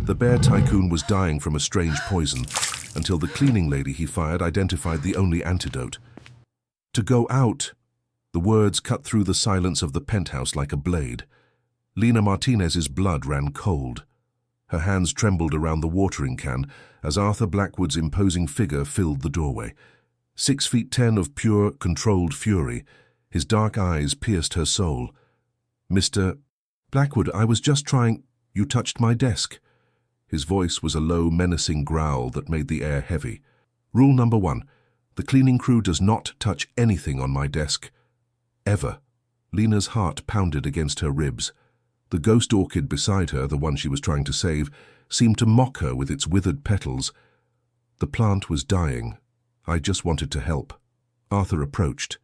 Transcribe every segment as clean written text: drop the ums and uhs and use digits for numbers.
The bear tycoon was dying from a strange poison, until the cleaning lady he fired identified the only antidote. To go out. The words cut through the silence of the penthouse like a blade. Lina Martinez's blood ran cold. Her hands trembled around the watering can as Arthur Blackwood's imposing figure filled the doorway. 6'10" of pure, controlled fury, his dark eyes pierced her soul. "Mr. Blackwood, I was just trying— You touched my desk." His voice was a low, menacing growl that made the air heavy. "Rule number 1. The cleaning crew does not touch anything on my desk. Ever." Lina's heart pounded against her ribs. The ghost orchid beside her, the one she was trying to save, seemed to mock her with its withered petals. "The plant was dying. I just wanted to help." Arthur approached.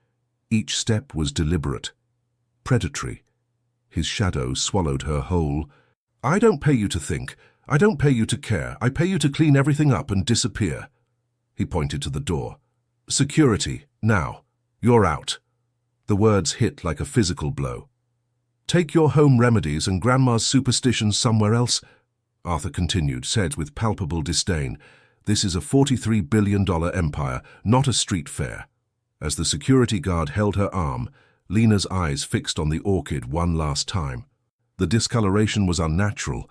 Each step was deliberate, predatory. His shadow swallowed her whole. "I don't pay you to think. I don't pay you to care. I pay you to clean everything up and disappear." He pointed to the door. "Security, now. You're out." The words hit like a physical blow. "Take your home remedies and Grandma's superstitions somewhere else," Arthur continued, said with palpable disdain. "This is a $43 billion empire, not a street fair." As the security guard held her arm, Lina's eyes fixed on the orchid one last time. The discoloration was unnatural.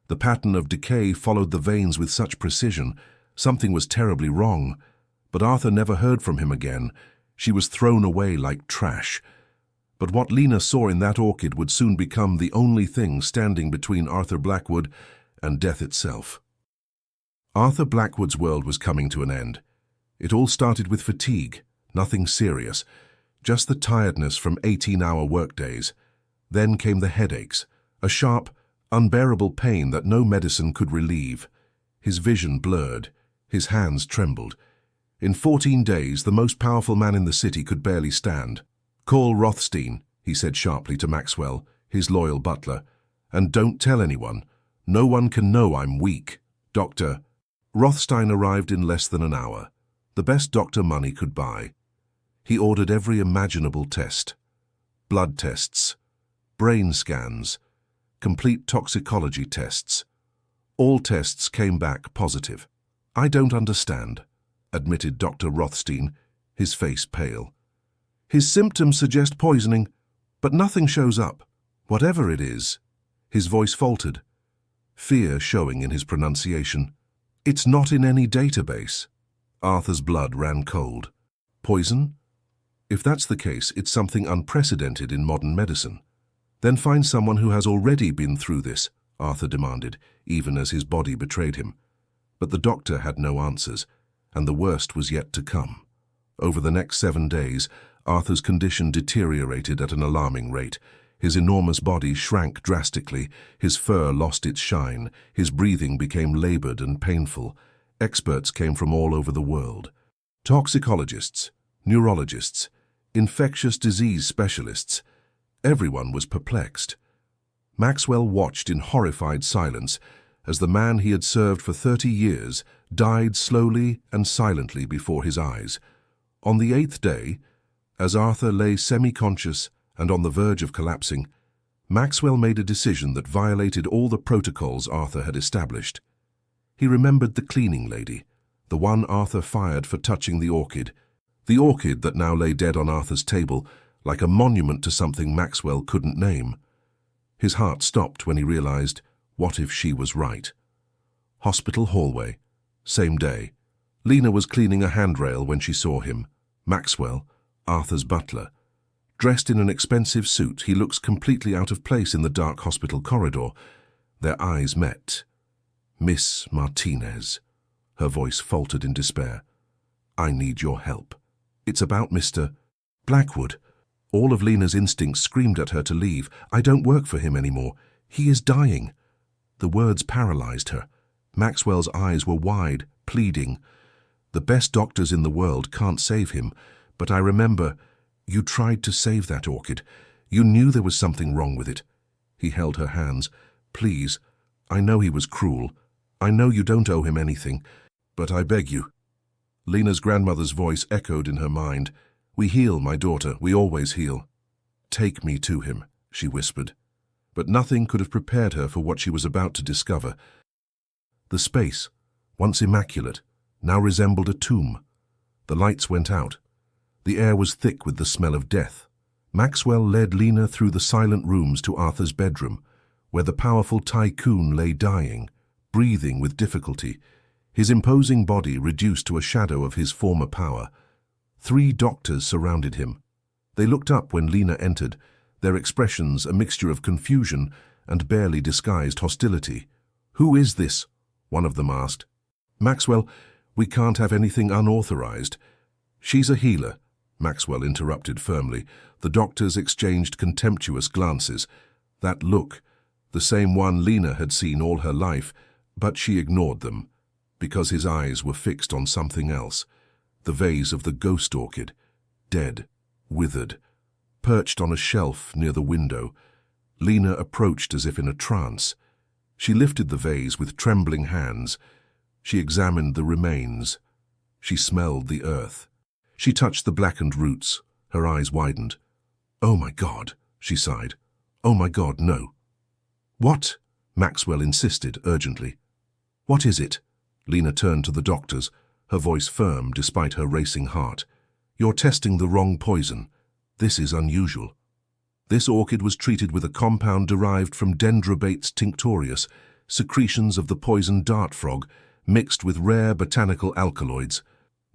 The pattern of decay followed the veins with such precision. Something was terribly wrong. But Arthur never heard from him again. She was thrown away like trash. But what Lina saw in that orchid would soon become the only thing standing between Arthur Blackwood and death itself. Arthur Blackwood's world was coming to an end. It all started with fatigue, nothing serious, just the tiredness from 18-hour workdays. Then came the headaches, a sharp, unbearable pain that no medicine could relieve. His vision blurred, his hands trembled. In 14 days, the most powerful man in the city could barely stand. "Call Rothstein," he said sharply to Maxwell, his loyal butler, "and don't tell anyone. No one can know I'm weak. Dr." Rothstein arrived in less than an hour, the best doctor money could buy. He ordered every imaginable test. Blood tests, brain scans, complete toxicology tests. All tests came back positive. "I don't understand," admitted Dr. Rothstein, his face pale. "His symptoms suggest poisoning, but nothing shows up. Whatever it is." His voice faltered, fear showing in his pronunciation. "It's not in any database." Arthur's blood ran cold. "Poison? If that's the case, it's something unprecedented in modern medicine." "Then find someone who has already been through this," Arthur demanded, even as his body betrayed him. But the doctor had no answers, and the worst was yet to come. Over the next 7 days, Arthur's condition deteriorated at an alarming rate. His enormous body shrank drastically, his fur lost its shine, his breathing became labored and painful. Experts came from all over the world. Toxicologists, neurologists, infectious disease specialists. Everyone was perplexed. Maxwell watched in horrified silence as the man he had served for 30 years died slowly and silently before his eyes. On the 8th day, as Arthur lay semi-conscious and on the verge of collapsing, Maxwell made a decision that violated all the protocols Arthur had established. He remembered the cleaning lady, the one Arthur fired for touching the orchid that now lay dead on Arthur's table, like a monument to something Maxwell couldn't name. His heart stopped when he realized, what if she was right? Hospital hallway. Same day. Lina was cleaning a handrail when she saw him. Maxwell, Arthur's butler. Dressed in an expensive suit, he looks completely out of place in the dark hospital corridor. Their eyes met. "Miss Martinez." Her voice faltered in despair. "I need your help. It's about Mr. Blackwood." All of Lina's instincts screamed at her to leave. "I don't work for him anymore. He is dying." The words paralyzed her. Maxwell's eyes were wide, pleading. "The best doctors in the world can't save him, but I remember, you tried to save that orchid. You knew there was something wrong with it." He held her hands. "Please, I know he was cruel. I know you don't owe him anything, but I beg you." Lina's grandmother's voice echoed in her mind. "We heal, my daughter, we always heal." "Take me to him," she whispered. But nothing could have prepared her for what she was about to discover. The space, once immaculate, now resembled a tomb. The lights went out. The air was thick with the smell of death. Maxwell led Lena through the silent rooms to Arthur's bedroom, where the powerful tycoon lay dying, breathing with difficulty, his imposing body reduced to a shadow of his former power. 3 doctors surrounded him. They looked up when Lena entered, their expressions a mixture of confusion and barely disguised hostility. "Who is this?" one of them asked. "Maxwell, we can't have anything unauthorized." "She's a healer," Maxwell interrupted firmly. The doctors exchanged contemptuous glances. That look, the same one Lena had seen all her life, but she ignored them, because his eyes were fixed on something else. The vase of the ghost orchid, dead, withered, perched on a shelf near the window. Lena approached as if in a trance. She lifted the vase with trembling hands. She examined the remains. She smelled the earth. She touched the blackened roots. Her eyes widened. "Oh my God," she sighed. "Oh my God, no." "What?" Maxwell insisted urgently. "What is it?" Lena turned to the doctors, her voice firm despite her racing heart. "You're testing the wrong poison. This is unusual." This orchid was treated with a compound derived from Dendrobates tinctorius, secretions of the poison dart frog, mixed with rare botanical alkaloids.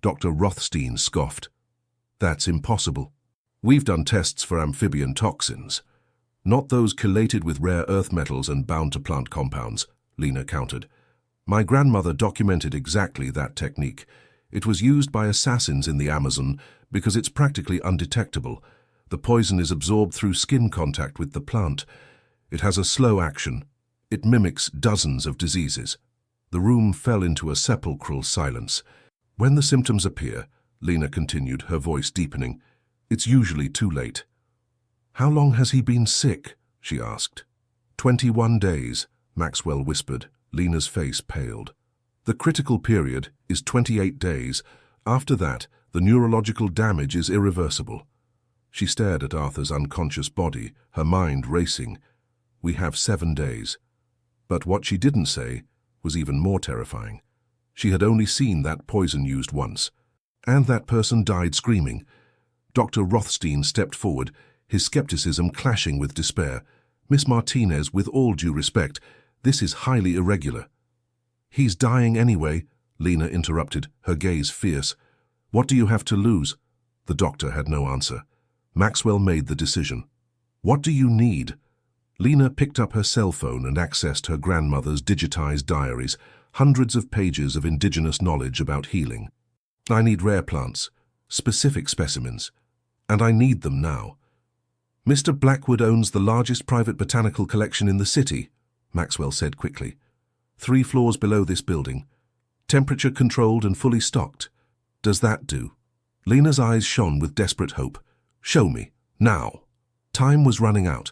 Dr. Rothstein scoffed. "That's impossible. We've done tests for amphibian toxins, not those chelated with rare earth metals and bound to plant compounds," Lena countered. "My grandmother documented exactly that technique. It was used by assassins in the Amazon because it's practically undetectable. The poison is absorbed through skin contact with the plant. It has a slow action. It mimics dozens of diseases." The room fell into a sepulchral silence. "When the symptoms appear," Lena continued, her voice deepening, "it's usually too late." "How long has he been sick?" she asked. 21 days, Maxwell whispered. Lena's face paled. "The critical period is 28 days. After that, the neurological damage is irreversible." She stared at Arthur's unconscious body, her mind racing. "We have 7 days." But what she didn't say was even more terrifying. She had only seen that poison used once. And that person died screaming. Dr. Rothstein stepped forward, his skepticism clashing with despair. "Miss Martinez, with all due respect, this is highly irregular." "He's dying anyway," Lena interrupted, her gaze fierce. "What do you have to lose?" The doctor had no answer. Maxwell made the decision. "What do you need?" Lena picked up her cell phone and accessed her grandmother's digitized diaries, hundreds of pages of indigenous knowledge about healing. "I need rare plants, specific specimens, and I need them now." "Mr. Blackwood owns the largest private botanical collection in the city," Maxwell said quickly. 3 floors below this building. Temperature controlled and fully stocked. Does that do? Lena's eyes shone with desperate hope. "Show me, now." Time was running out,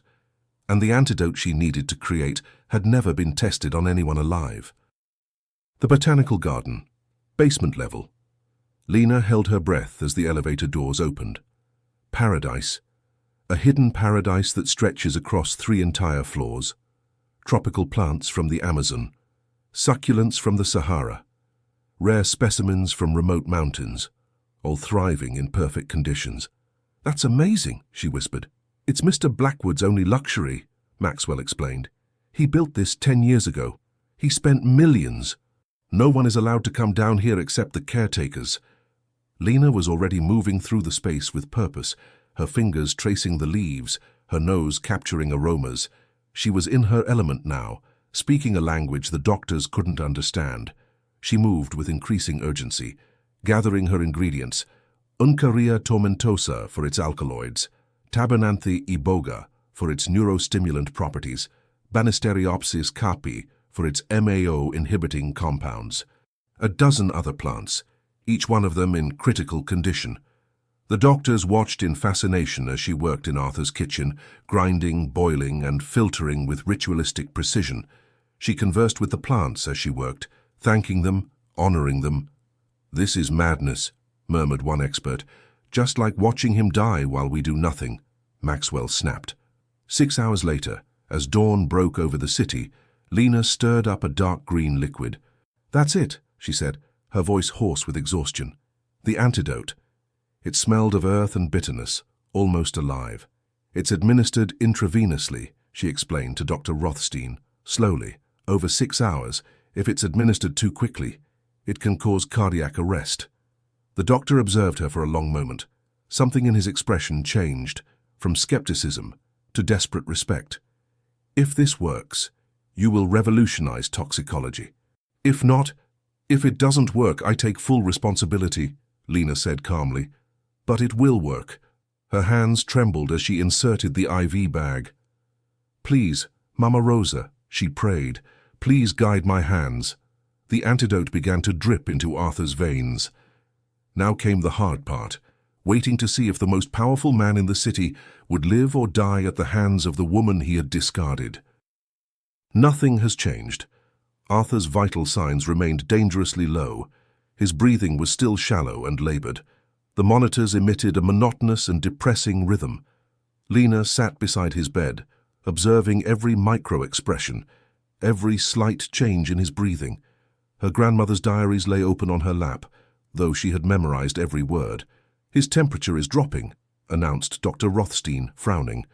and the antidote she needed to create had never been tested on anyone alive. The botanical garden, basement level. Lena held her breath as the elevator doors opened. Paradise. A hidden paradise that stretches across 3 entire floors. Tropical plants from the Amazon. Succulents from the Sahara. Rare specimens from remote mountains, all thriving in perfect conditions. "That's amazing," she whispered. "It's Mr. Blackwood's only luxury," Maxwell explained. "He built this 10 years ago. He spent millions. No one is allowed to come down here except the caretakers." Lena was already moving through the space with purpose, her fingers tracing the leaves, her nose capturing aromas. She was in her element now, speaking a language the doctors couldn't understand. She moved with increasing urgency, gathering her ingredients. Uncaria tomentosa for its alkaloids, Tabernanthe iboga for its neurostimulant properties, Banisteriopsis caapi for its MAO-inhibiting compounds. A dozen other plants, each one of them in critical condition. The doctors watched in fascination as she worked in Arthur's kitchen, grinding, boiling, and filtering with ritualistic precision. She conversed with the plants as she worked, thanking them, honoring them. "This is madness," murmured one expert. "Just like watching him die while we do nothing," Maxwell snapped. 6 hours later, as dawn broke over the city, Lena stirred up a dark green liquid. That's it, she said, her voice hoarse with exhaustion. The antidote. It smelled of earth and bitterness, almost alive. It's administered intravenously, she explained to Dr. Rothstein, slowly, over 6 hours. If it's administered too quickly, it can cause cardiac arrest. The doctor observed her for a long moment. Something in his expression changed, from skepticism to desperate respect. If this works, you will revolutionize toxicology. If not, if it doesn't work, I take full responsibility, Lena said calmly. But it will work. Her hands trembled as she inserted the IV bag. Please, Mama Rosa, she prayed, please guide my hands. The antidote began to drip into Arthur's veins. Now came the hard part, waiting to see if the most powerful man in the city would live or die at the hands of the woman he had discarded. Nothing has changed. Arthur's vital signs remained dangerously low. His breathing was still shallow and labored. The monitors emitted a monotonous and depressing rhythm. Lena sat beside his bed, observing every micro-expression, every slight change in his breathing. Her grandmother's diaries lay open on her lap, though she had memorized every word. His temperature is dropping, announced Dr. Rothstein, frowning.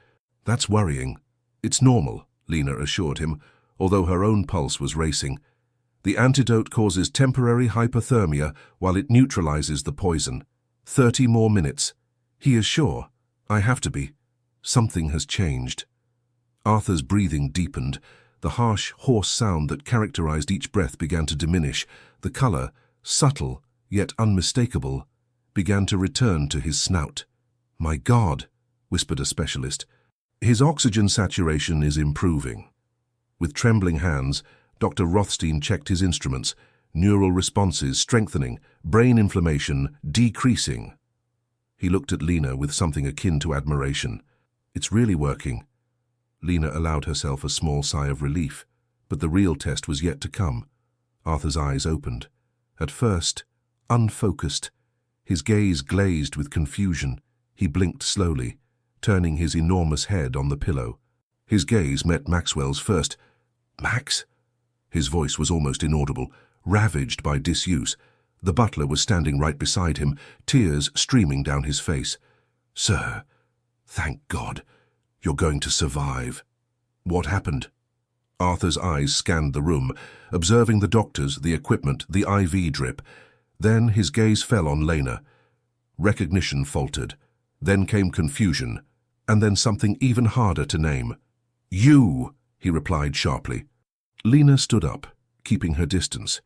That's worrying. It's normal, Lena assured him, although her own pulse was racing. The antidote causes temporary hypothermia while it neutralizes the poison. 30 more minutes. He is sure. I have to be. Something has changed. Arthur's breathing deepened. The harsh, hoarse sound that characterized each breath began to diminish. The color, subtle yet unmistakable, began to return to his snout. My God, whispered a specialist. His oxygen saturation is improving. With trembling hands, Dr. Rothstein checked his instruments, neural responses strengthening, brain inflammation decreasing. He looked at Lena with something akin to admiration. It's really working. Lena allowed herself a small sigh of relief, but the real test was yet to come. Arthur's eyes opened. At first, unfocused, his gaze glazed with confusion. He blinked slowly, turning his enormous head on the pillow. His gaze met Maxwell's first. Max? His voice was almost inaudible, ravaged by disuse. The butler was standing right beside him, tears streaming down his face. Sir, thank God, you're going to survive. What happened? Arthur's eyes scanned the room, observing the doctors, the equipment, the IV drip. Then his gaze fell on Lena. Recognition faltered. Then came confusion, and then something even harder to name. You, he replied sharply. Lena stood up, keeping her distance.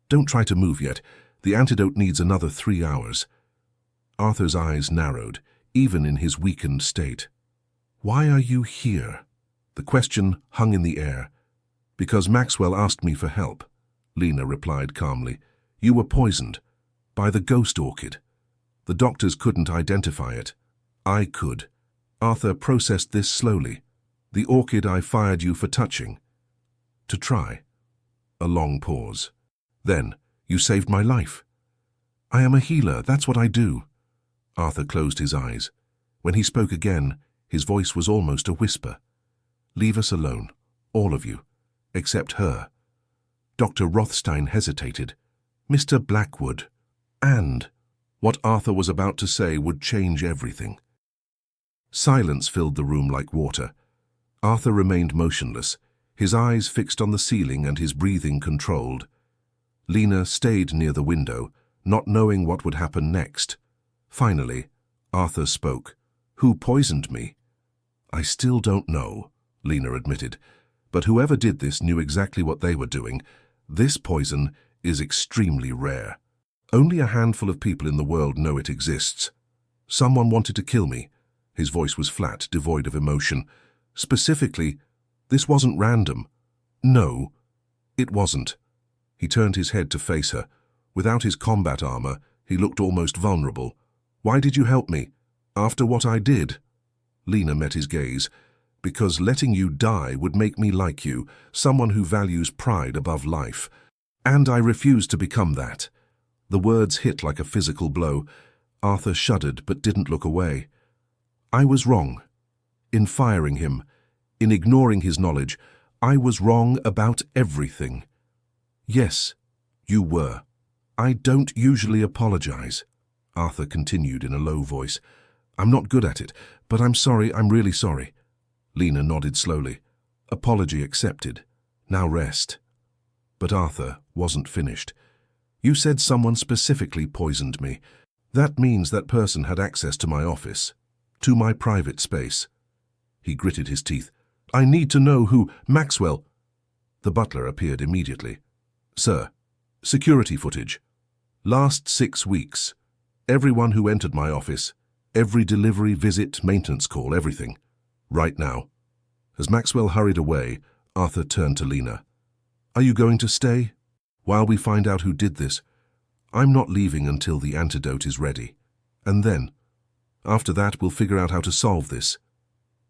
Don't try to move yet. The antidote needs another 3 hours. Arthur's eyes narrowed, even in his weakened state. Why are you here? The question hung in the air. Because Maxwell asked me for help, Lena replied calmly. You were poisoned by the ghost orchid. The doctors couldn't identify it. I could. Arthur processed this slowly. The orchid I fired you for touching. To try. A long pause. Then, you saved my life. I am a healer, that's what I do. Arthur closed his eyes. When he spoke again, his voice was almost a whisper. Leave us alone, all of you, except her. Dr. Rothstein hesitated. Mr. Blackwood. And what Arthur was about to say would change everything. Silence filled the room like water. Arthur remained motionless, his eyes fixed on the ceiling and his breathing controlled. Lena stayed near the window, not knowing what would happen next. Finally, Arthur spoke. Who poisoned me? I still don't know, Lena admitted, but whoever did this knew exactly what they were doing. This poison is extremely rare. Only a handful of people in the world know it exists. Someone wanted to kill me. His voice was flat, devoid of emotion. Specifically, this wasn't random. No, it wasn't. He turned his head to face her. Without his combat armor, he looked almost vulnerable. Why did you help me? After what I did? Lena met his gaze. Because letting you die would make me like you, someone who values pride above life. And I refuse to become that. The words hit like a physical blow. Arthur shuddered but didn't look away. I was wrong. In firing him, in ignoring his knowledge, I was wrong about everything. Yes, You were. I don't usually apologize, Arthur continued in a low voice. I'm not good at it, but I'm sorry, I'm really sorry. Lena nodded slowly. Apology accepted. Now rest. But Arthur wasn't finished. You said someone specifically poisoned me. That means that person had access to my office, to my private space. He gritted his teeth. I need to know who. Maxwell. The butler appeared immediately. Sir, security footage. Last 6 weeks. Everyone who entered my office, every delivery, visit, maintenance call, everything. Right now. As Maxwell hurried away, Arthur turned to Lena. Are you going to stay? While we find out who did this, I'm not leaving until the antidote is ready. And then, after that, we'll figure out how to solve this.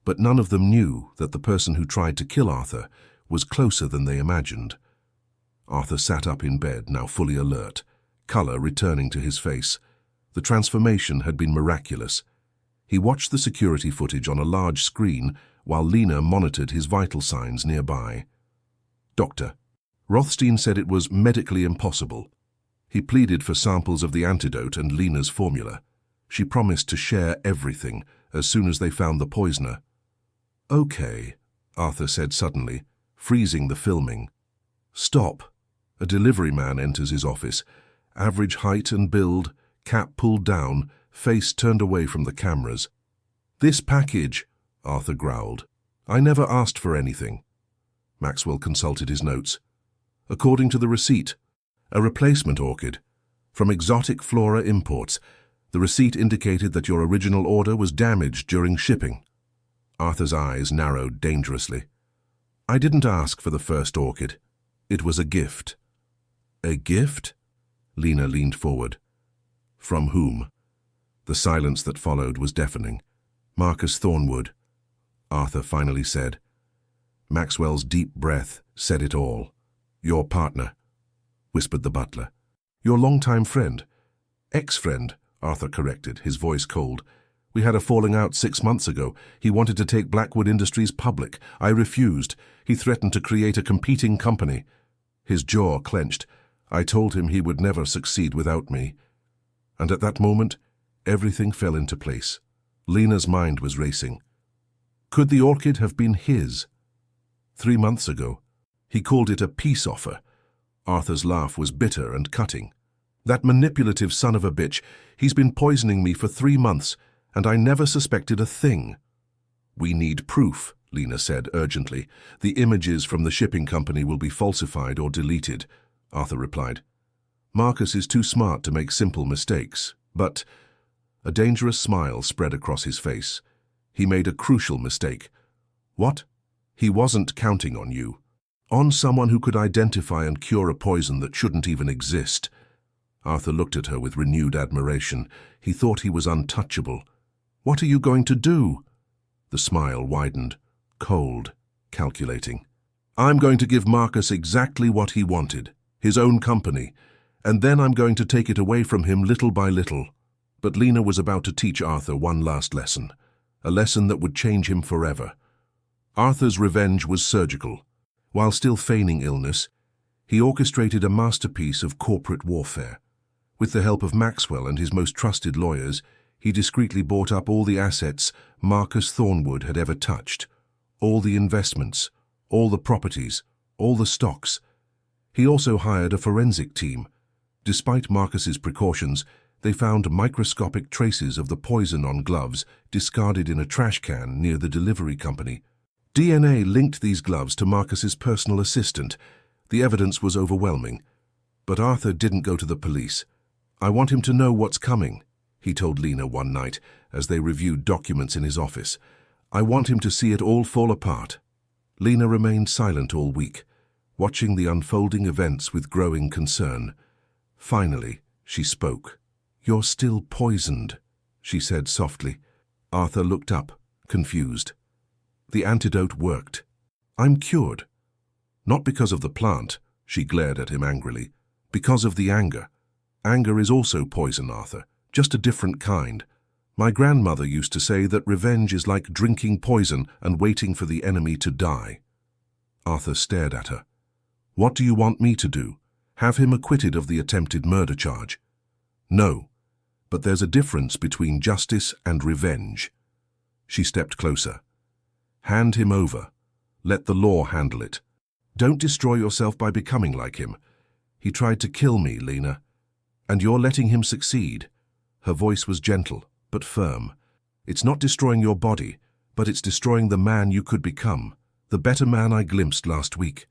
But none of them knew that the person who tried to kill Arthur was closer than they imagined. Arthur sat up in bed, now fully alert, color returning to his face. The transformation had been miraculous. He watched the security footage on a large screen while Lena monitored his vital signs nearby. Doctor, Rothstein said it was medically impossible. He pleaded for samples of the antidote and Lena's formula. She promised to share everything as soon as they found the poisoner. Okay, Arthur said suddenly, freezing the filming. Stop. A delivery man enters his office. Average height and build, cap pulled down, face turned away from the cameras. This package, Arthur growled. I never asked for anything. Maxwell consulted his notes. According to the receipt, a replacement orchid from Exotic Flora Imports. The receipt indicated that your original order was damaged during shipping. Arthur's eyes narrowed dangerously. I didn't ask for the first orchid. It was a gift. A gift? Lena leaned forward. From whom? The silence that followed was deafening. Marcus Thornwood, Arthur finally said. Maxwell's deep breath said it all. Your partner, whispered the butler. Your longtime friend. Ex-friend, Arthur corrected, his voice cold. We had a falling out 6 months ago. He wanted to take Blackwood Industries public. I refused. He threatened to create a competing company. His jaw clenched. I told him he would never succeed without me. And at that moment, everything fell into place. Lena's mind was racing. Could the orchid have been his? 3 months ago, he called it a peace offer. Arthur's laugh was bitter and cutting. That manipulative son of a bitch, he's been poisoning me for 3 months, and I never suspected a thing. We need proof, Lena said urgently. The images from the shipping company will be falsified or deleted, Arthur replied. Marcus is too smart to make simple mistakes, but... A dangerous smile spread across his face. He made a crucial mistake. What? He wasn't counting on you. On someone who could identify and cure a poison that shouldn't even exist. Arthur looked at her with renewed admiration. He thought he was untouchable. What are you going to do? The smile widened, cold, calculating. I'm going to give Marcus exactly what he wanted, his own company, and then I'm going to take it away from him little by little. But Lena was about to teach Arthur one last lesson, a lesson that would change him forever. Arthur's revenge was surgical. While still feigning illness, he orchestrated a masterpiece of corporate warfare. With the help of Maxwell and his most trusted lawyers, he discreetly bought up all the assets Marcus Thornwood had ever touched, all the investments, all the properties, all the stocks. He also hired a forensic team. Despite Marcus's precautions, they found microscopic traces of the poison on gloves discarded in a trash can near the delivery company. DNA linked these gloves to Marcus's personal assistant. The evidence was overwhelming. But Arthur didn't go to the police. I want him to know what's coming, he told Lena one night as they reviewed documents in his office. I want him to see it all fall apart. Lena remained silent all week, watching the unfolding events with growing concern. Finally, she spoke. You're still poisoned, she said softly. Arthur looked up, confused. The antidote worked. I'm cured. Not because of the plant, she glared at him angrily. Because of the anger. Anger is also poison, Arthur, just a different kind. My grandmother used to say that revenge is like drinking poison and waiting for the enemy to die. Arthur stared at her. What do you want me to do? Have him acquitted of the attempted murder charge. No, but there's a difference between justice and revenge. She stepped closer. Hand him over. Let the law handle it. Don't destroy yourself by becoming like him. He tried to kill me, Lena. And you're letting him succeed. Her voice was gentle, but firm. It's not destroying your body, but it's destroying the man you could become, the better man I glimpsed last week.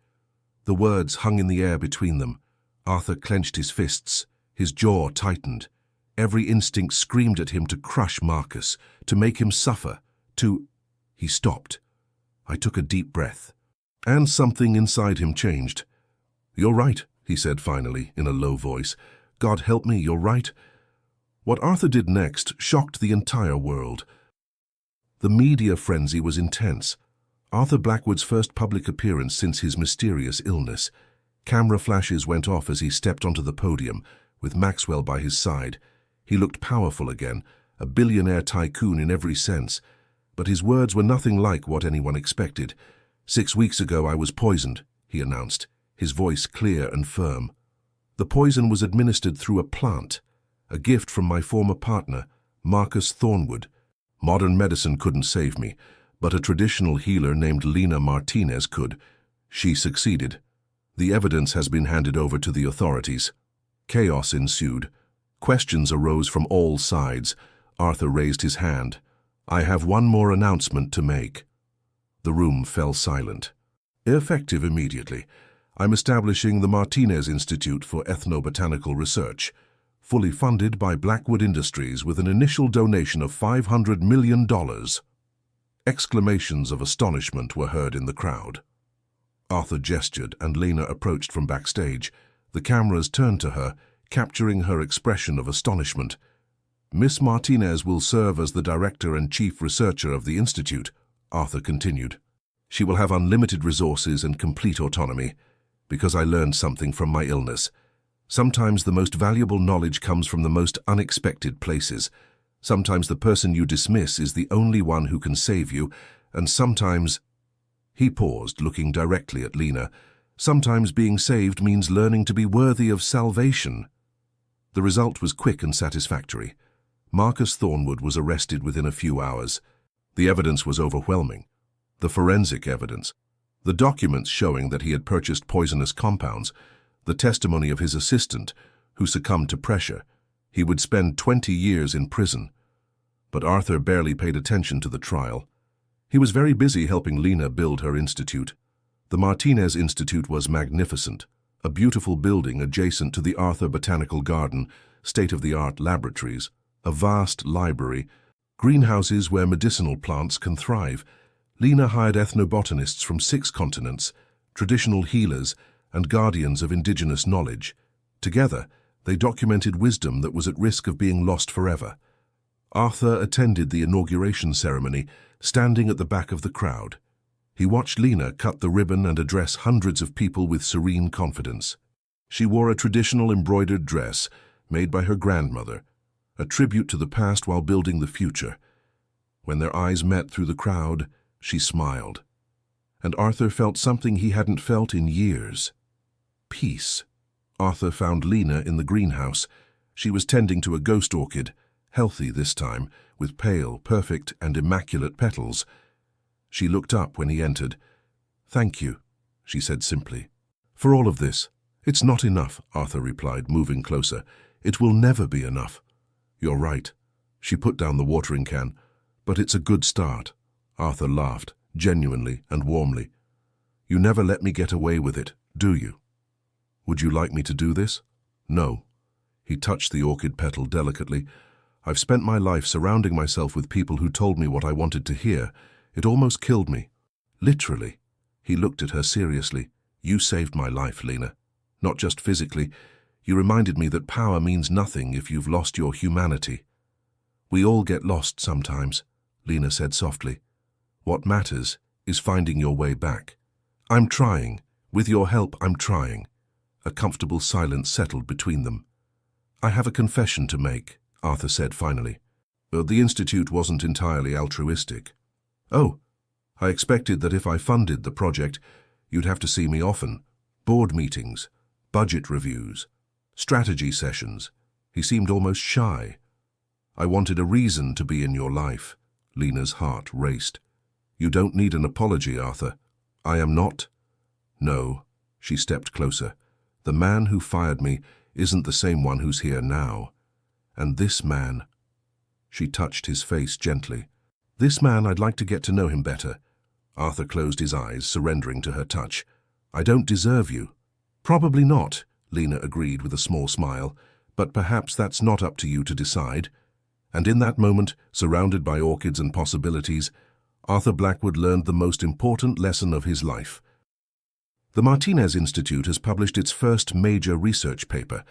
The words hung in the air between them. Arthur clenched his fists. His jaw tightened. Every instinct screamed at him to crush Marcus, to make him suffer, to... He stopped. I took a deep breath. And something inside him changed. "You're right," he said finally, in a low voice. "God help me, you're right." What Arthur did next shocked the entire world. The media frenzy was intense. Arthur Blackwood's first public appearance since his mysterious illness. Camera flashes went off as he stepped onto the podium, with Maxwell by his side. He looked powerful again, a billionaire tycoon in every sense. But his words were nothing like what anyone expected. "6 weeks ago I was poisoned," he announced, his voice clear and firm. "The poison was administered through a plant, a gift from my former partner, Marcus Thornwood. Modern medicine couldn't save me, but a traditional healer named Lena Martinez could. She succeeded. The evidence has been handed over to the authorities." Chaos ensued. Questions arose from all sides. Arthur raised his hand. "I have one more announcement to make." The room fell silent. "Effective immediately. I'm establishing the Martinez Institute for Ethnobotanical Research, fully funded by Blackwood Industries with an initial donation of $500 million. Exclamations of astonishment were heard in the crowd. Arthur gestured and Lena approached from backstage. The cameras turned to her, capturing her expression of astonishment. "Miss Martinez will serve as the director and chief researcher of the Institute," Arthur continued. "She will have unlimited resources and complete autonomy, because I learned something from my illness. Sometimes the most valuable knowledge comes from the most unexpected places. Sometimes the person you dismiss is the only one who can save you, and sometimes—" He paused, looking directly at Lena. "Sometimes being saved means learning to be worthy of salvation." The result was quick and satisfactory. Marcus Thornwood was arrested within a few hours. The evidence was overwhelming. The forensic evidence, the documents showing that he had purchased poisonous compounds, the testimony of his assistant, who succumbed to pressure. He would spend 20 years in prison. But Arthur barely paid attention to the trial. He was very busy helping Lena build her institute. The Martinez Institute was magnificent, a beautiful building adjacent to the Arthur Botanical Garden, state-of-the-art laboratories, a vast library, greenhouses where medicinal plants can thrive. Lena hired ethnobotanists from 6 continents, traditional healers, and guardians of indigenous knowledge. Together, they documented wisdom that was at risk of being lost forever. Arthur attended the inauguration ceremony, standing at the back of the crowd. He watched Lena cut the ribbon and address hundreds of people with serene confidence. She wore a traditional embroidered dress made by her grandmother, a tribute to the past while building the future. When their eyes met through the crowd, she smiled. And Arthur felt something he hadn't felt in years. Peace. Arthur found Lena in the greenhouse. She was tending to a ghost orchid, healthy this time, with pale, perfect, and immaculate petals. She looked up when he entered. "Thank you," she said simply. "For all of this." "It's not enough," Arthur replied, moving closer. "It will never be enough." "You're right." She put down the watering can. "But it's a good start." Arthur laughed, genuinely and warmly. "You never let me get away with it, do you? Would you like me to do this?" "No." He touched the orchid petal delicately. "I've spent my life surrounding myself with people who told me what I wanted to hear. It almost killed me. Literally." He looked at her seriously. "You saved my life, Lena. Not just physically. You reminded me that power means nothing if you've lost your humanity." "We all get lost sometimes," Lena said softly. "What matters is finding your way back." "I'm trying. With your help, I'm trying." A comfortable silence settled between them. "I have a confession to make," Arthur said finally. "The Institute wasn't entirely altruistic." "Oh, I expected that if I funded the project, you'd have to see me often. Board meetings, budget reviews, strategy sessions. He seemed almost shy. I wanted a reason to be in your life. Lena's heart raced. You don't need an apology, Arthur. I am not. No, she stepped closer. The man who fired me isn't the same one who's here now. And this man... She touched his face gently. This man, I'd like to get to know him better. Arthur closed his eyes, surrendering to her touch. I don't deserve you. Probably not, Lena agreed with a small smile, but perhaps that's not up to you to decide. And in that moment, surrounded by orchids and possibilities, Arthur Blackwood learned the most important lesson of his life. The Martinez Institute has published its first major research paper.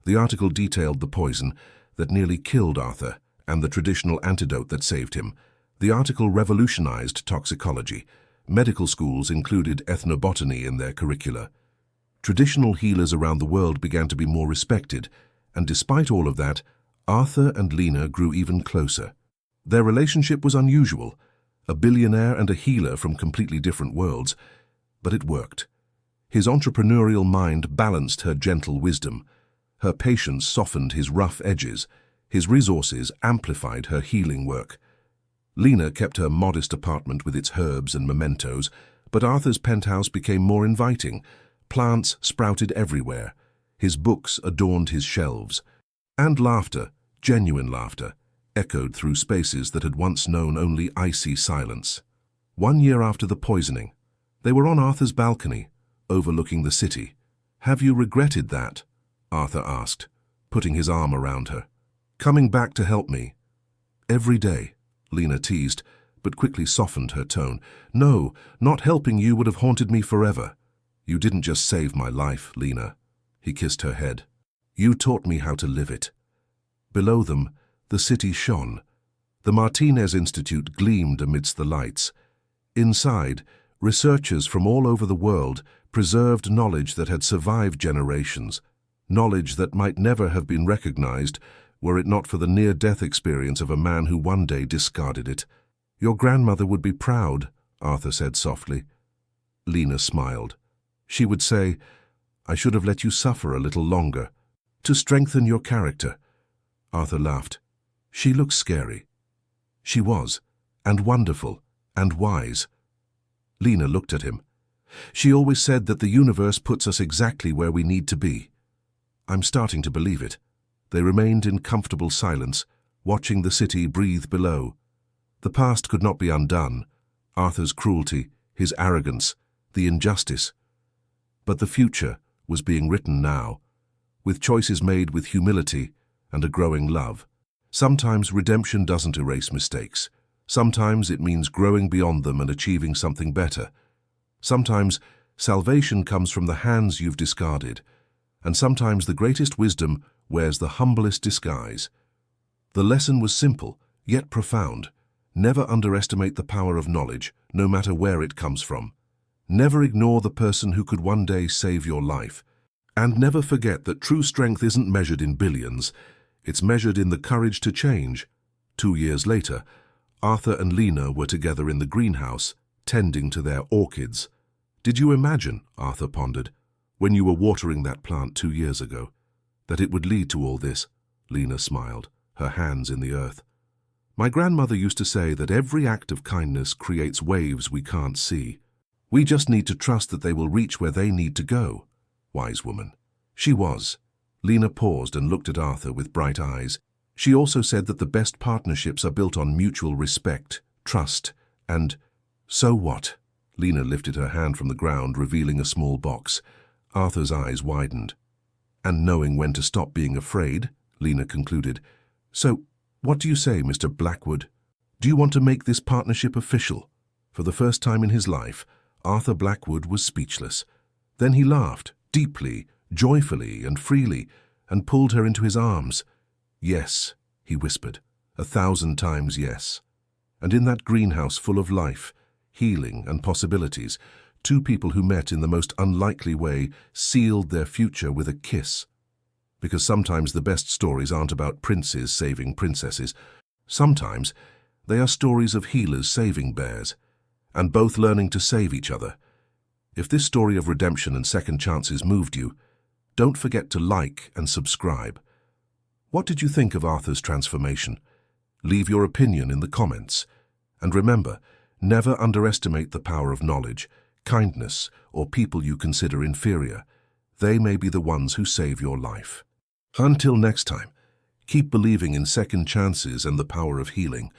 The article detailed the poison that nearly killed Arthur and the traditional antidote that saved him. The article revolutionized toxicology. Medical schools included ethnobotany in their curricula. Traditional healers around the world began to be more respected, and despite all of that, Arthur and Lena grew even closer. Their relationship was unusual, a billionaire and a healer from completely different worlds, but it worked. His entrepreneurial mind balanced her gentle wisdom. Her patience softened his rough edges. His resources amplified her healing work. Lena kept her modest apartment with its herbs and mementos, but Arthur's penthouse became more inviting. Plants sprouted everywhere. His books adorned his shelves. And laughter, genuine laughter, echoed through spaces that had once known only icy silence. 1 year after the poisoning, they were on Arthur's balcony, overlooking the city. Have you regretted that? Arthur asked, putting his arm around her. Coming back to help me? Every day, Lena teased, but quickly softened her tone. No, not helping you would have haunted me forever. You didn't just save my life, Lena. He kissed her head. You taught me how to live it. Below them, the city shone. The Martinez Institute gleamed amidst the lights. Inside, researchers from all over the world preserved knowledge that had survived generations, knowledge that might never have been recognized were it not for the near-death experience of a man who one day discarded it. Your grandmother would be proud, Arthur said softly. Lena smiled. She would say, I should have let you suffer a little longer, to strengthen your character. Arthur laughed. She looked scary. She was, and wonderful, and wise. Lena looked at him. She always said that the universe puts us exactly where we need to be. I'm starting to believe it. They remained in comfortable silence, watching the city breathe below. The past could not be undone, Arthur's cruelty, his arrogance, the injustice. But the future was being written now, with choices made with humility and a growing love. Sometimes redemption doesn't erase mistakes. Sometimes it means growing beyond them and achieving something better. Sometimes salvation comes from the hands you've discarded, and sometimes the greatest wisdom wears the humblest disguise. The lesson was simple, yet profound. Never underestimate the power of knowledge, no matter where it comes from. Never ignore the person who could one day save your life. And never forget that true strength isn't measured in billions. It's measured in the courage to change. 2 years later, Arthur and Lena were together in the greenhouse, tending to their orchids. Did you imagine, Arthur pondered, when you were watering that plant 2 years ago, that it would lead to all this? Lena smiled, her hands in the earth. My grandmother used to say that every act of kindness creates waves we can't see. We just need to trust that they will reach where they need to go. Wise woman. She was. Lena paused and looked at Arthur with bright eyes. She also said that the best partnerships are built on mutual respect, trust, and... So what? Lena lifted her hand from the ground, revealing a small box. Arthur's eyes widened. And knowing when to stop being afraid, Lena concluded. So, what do you say, Mr. Blackwood? Do you want to make this partnership official? For the first time in his life, Arthur Blackwood was speechless. Then he laughed, deeply, joyfully and freely, and pulled her into his arms. Yes, he whispered, 1,000 times yes. And in that greenhouse full of life, healing and possibilities, 2 people who met in the most unlikely way sealed their future with a kiss. Because sometimes the best stories aren't about princes saving princesses. Sometimes they are stories of healers saving bears, and both learning to save each other. If this story of redemption and second chances moved you, Don't forget to like and subscribe. What did you think of Arthur's transformation? Leave your opinion in the comments. And remember, never underestimate the power of knowledge, kindness, or people you consider inferior. They may be the ones who save your life. Until next time, keep believing in second chances and the power of healing.